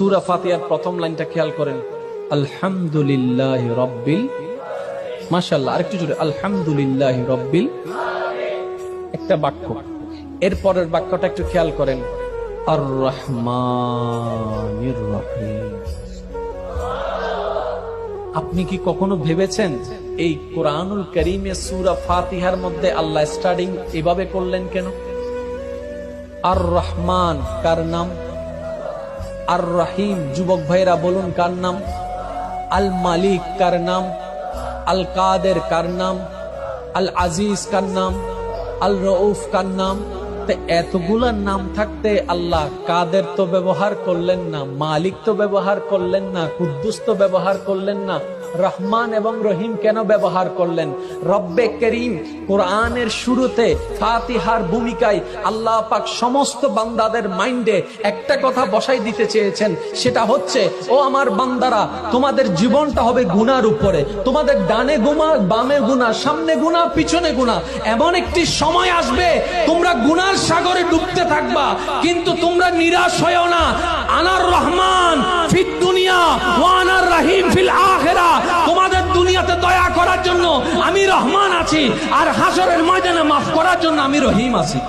সূরা ফাতিহার প্রথম লাইনটা খেয়াল করেন, আলহামদুলিল্লাহি রাব্বিল, মাশাআল্লাহ, আরেকটু জোরে, আলহামদুলিল্লাহি রাব্বিল, একটা বাক্য। এর পরের বাক্যটা একটু খেয়াল করেন, আর রহমানির রহিম। আপনি কি কখনো ভেবেছেন এই কোরআনুল কারীমে সূরা ফাতিহার মধ্যে আল্লাহ স্টার্টিং এভাবে করলেন কেন? আর রহমান কার নাম? আর রহিম, যুবক ভাইরা বলুন কার নাম? আল মালিক কার নাম? আল কাদের কার নাম? আল আজিজ কার নাম? আল রউফ কার নাম? এতগুলা নাম থাকতে আল্লাহ কাদের তো ব্যবহার করলেন না, মালিক তো ব্যবহার করলেন না, কুদ্দুস তো ব্যবহার করলেন না, রহমান এবং রহিম কেন ব্যবহার করলেন? রব্বে করিম কোরআনের শুরুতে ফাতিহার ভূমিকায় আল্লাহ পাক সমস্ত বান্দাদের মাইন্ডে একটা কথা বসাই দিতে চেয়েছেন, সেটা হচ্ছে, ও আমার বান্দারা, তোমাদের জীবনটা হবে গুনার উপরে, তোমাদের ডানে গুনাহ, বামে গুনাহ, সামনে গুনাহ, পিছনে গুনাহ। এমন একটি সময় আসবে তোমরা গুনার সাগরে ডুবতে থাকবা, কিন্তু তোমরা নিরাশ হয়ো না। আনার রহমান ফিদ দুনিয়া ওয়া আনার রহিম ফিল আখিরা। তোমাদের দুনিয়াতে দয়া করার জন্য আমি রহমান আছি, আর হাসরের ময়দানে মাফ করার জন্য আমি রহিম আছি।